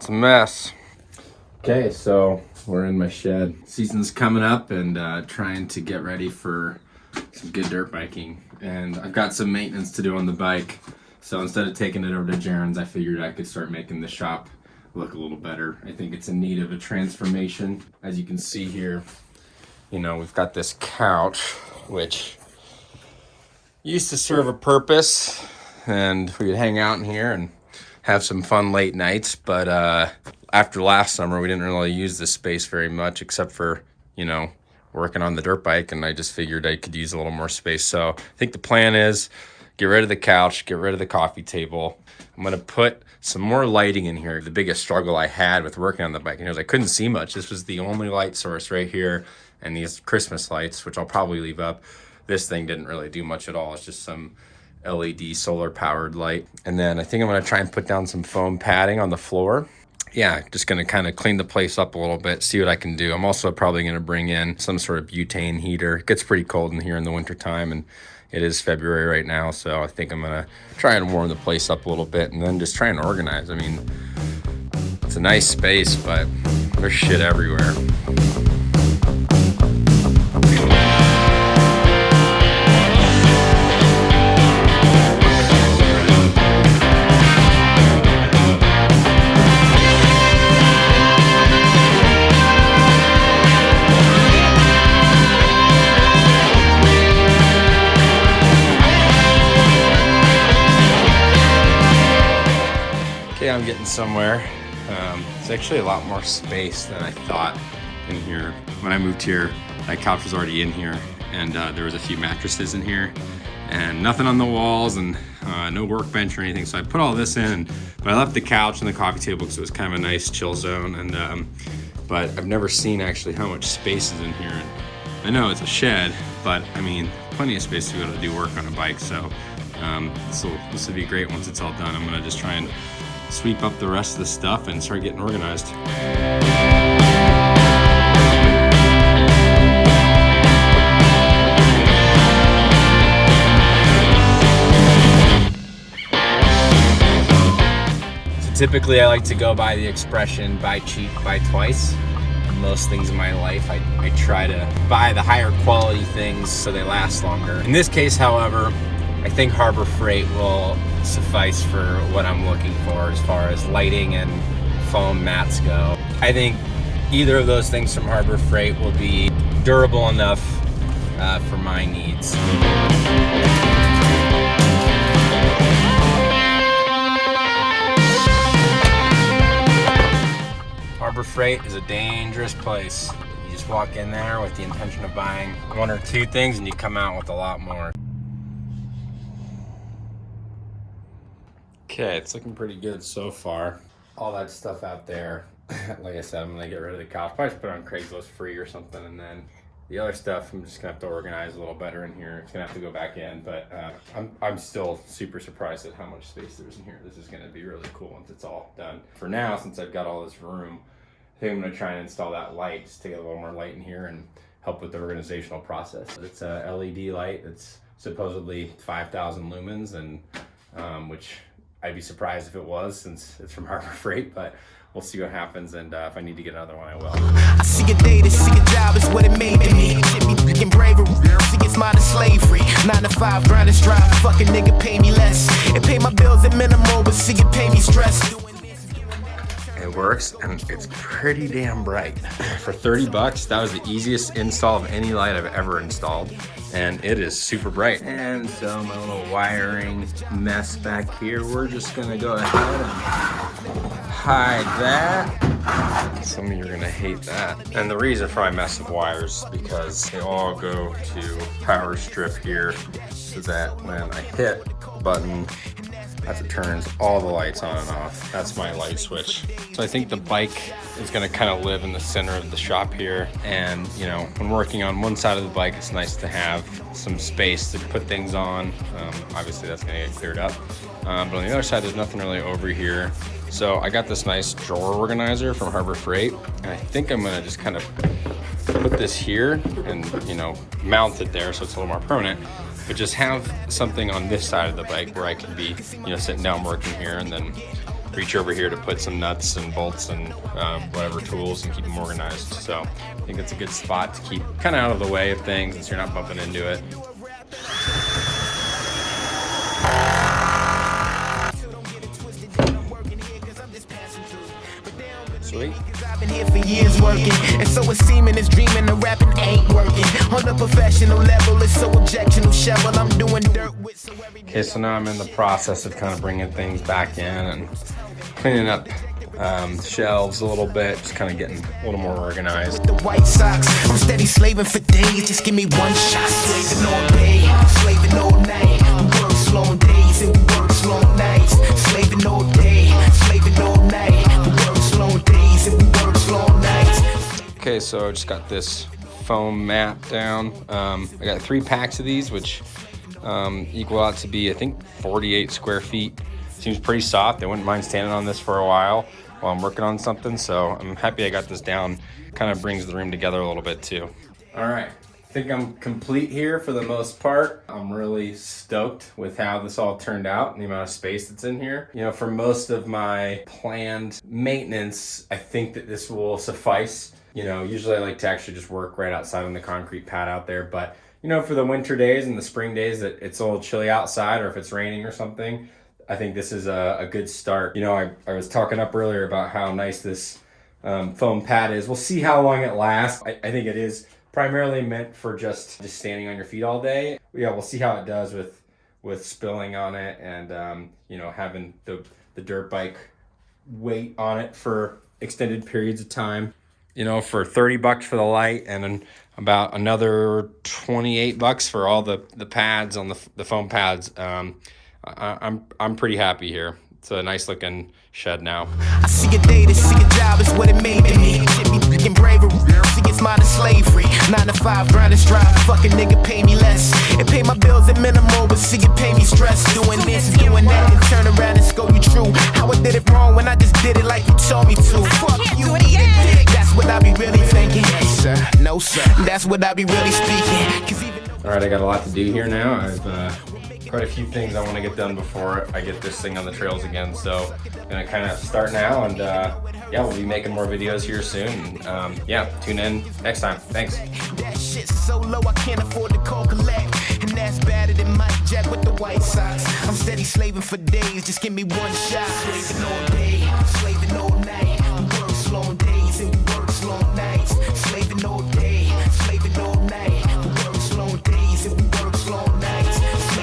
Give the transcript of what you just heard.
It's a mess. Okay, so we're in my shed. Season's coming up and trying to get ready for some good dirt biking. And I've got some maintenance to do on the bike. So instead of taking it over to Jaren's, I figured I could start making the shop look a little better. I think it's in need of a transformation. As you can see here, you know, we've got this couch, which used to serve a purpose, and we could hang out in here and have some fun late nights. But after last summer, we didn't really use this space very much, except for, you know, working on the dirt bike, and I just figured I could use a little more space. So I think the plan is get rid of the couch, get rid of the coffee table. I'm gonna put some more lighting in here. The biggest struggle I had with working on the bike was I couldn't see much. This was the only light source right here, and these Christmas lights, which I'll probably leave up. This thing didn't really do much at all. It's just some LED solar powered light. And then I think I'm gonna try and put down some foam padding on the floor. Yeah, just gonna kind of clean the place up a little bit, see what I can do. I'm also probably gonna bring in some sort of butane heater. It gets pretty cold in here in the winter time, and it is February right now, so I think I'm gonna try and warm the place up a little bit and then just try and organize. I mean, it's a nice space, but there's shit everywhere. Okay, I'm getting somewhere. It's actually a lot more space than I thought in here. When I moved here, that couch was already in here, and there was a few mattresses in here, and nothing on the walls, and no workbench or anything. So I put all this in, but I left the couch and the coffee table because it was kind of a nice chill zone. And but I've never seen actually how much space is in here. And I know it's a shed, but I mean, plenty of space to be able to do work on a bike. So this will be great once it's all done. I'm gonna just try and sweep up the rest of the stuff and start getting organized. So typically I like to go by the expression, buy cheap, buy twice. Most things in my life, I try to buy the higher quality things so they last longer. In this case, however, I think Harbor Freight will suffice for what I'm looking for as far as lighting and foam mats go. I think either of those things from Harbor Freight will be durable enough for my needs. Harbor Freight is a dangerous place. You just walk in there with the intention of buying one or two things and you come out with a lot more. Okay, it's looking pretty good so far. All that stuff out there, like I said, I'm gonna get rid of the couch. Probably just put it on Craigslist free or something, and then the other stuff I'm just gonna have to organize a little better in here. It's gonna have to go back in, but I'm still super surprised at how much space there's in here. This is gonna be really cool once it's all done. For now, since I've got all this room, I think I'm gonna try and install that light just to get a little more light in here and help with the organizational process. It's a LED light. It's supposedly 5,000 lumens, and which I'd be surprised if it was, since it's from Harbor Freight, but we'll see what happens, and if I need to get another one, I will. I see a day, to see a job is what it made to me. Shit be freaking bravery, see it's modern slavery. 9 to 5, grind and strive, fucking nigga pay me less. It pay my bills at minimal, but see it pay me stress. It works, and it's pretty damn bright. For 30 bucks, that was the easiest install of any light I've ever installed, and it is super bright. And so my little wiring mess back here, we're just gonna go ahead and hide that. Some of you are gonna hate that. And the reason for my mess of wires is because they all go to power strip here, so that when I hit the button, as it turns all the lights on and off. That's my light switch. So I think the bike is gonna kind of live in the center of the shop here. And you know, when working on one side of the bike, it's nice to have some space to put things on. Obviously that's gonna get cleared up. But on the other side, there's nothing really over here. So I got this nice drawer organizer from Harbor Freight. And I think I'm gonna just kind of put this here and, you know, mount it there so it's a little more permanent. But just have something on this side of the bike where I can be, you know, sitting down working here, and then reach over here to put some nuts and bolts and whatever tools and keep them organized. So I think it's a good spot to keep kind of out of the way of things since you're not bumping into it. Sweet. I've been here for years working, and so it's seeming it's dreaming the rapping ain't working. On the professional level, it's so objectionable shovel. I'm doing dirt with so every day. Okay, so now I'm in the process of kind of bringing things back in and cleaning up shelves a little bit, just kind of getting a little more organized. The White Sox, I'm steady slaving for days. Just give me one shot. Slaving all day, slaving all night. We work slow days and we work slow nights. Slaving all day, slaving all night. We work slow days and we work slow nights. Okay, so I just got this foam mat down. I got 3 packs of these, which equal out to be, I think, 48 square feet. Seems pretty soft. I wouldn't mind standing on this for a while I'm working on something, so I'm happy I got this down. Kind of brings the room together a little bit too. All right, I think I'm complete here for the most part. I'm really stoked with how this all turned out and the amount of space that's in here. You know, for most of my planned maintenance, I think that this will suffice. You know, usually I like to actually just work right outside on the concrete pad out there, but you know, for the winter days and the spring days that it's a little chilly outside or if it's raining or something, I think this is a good start. You know, I was talking up earlier about how nice this foam pad is. We'll see how long it lasts. I think it is primarily meant for just standing on your feet all day. Yeah, we'll see how it does with spilling on it and you know, having the dirt bike weight on it for extended periods of time. You know, for $30 for the light and then about another $28 for all the pads on the foam pads. I'm pretty happy here. It's a nice looking shed now. I see a day to see a job is what it made me. Shit be freaking bravery. See it's modern slavery. 9 to 5 grind and strive. Fucking nigga pay me less. It pay my bills at minimal, but see it pay me stress. Doing this, doing that, and turn around and scold you true. How I did it wrong when I just did it like you told me to. Fuck you, eat a dick. That's what I be really thinking. Yes, sir. No, sir. That's what I be really speaking. All right, I got a lot to do here now. I've quite a few things I want to get done before I get this thing on the trails again. So I'm gonna kind of start now and yeah, we'll be making more videos here soon. Yeah, tune in next time. Thanks. That shit's so low I can't afford to call collect. And that's better than Mike Jack with the White Sox. I'm steady slaving for days, just give me one shot. Slaving all day, slaving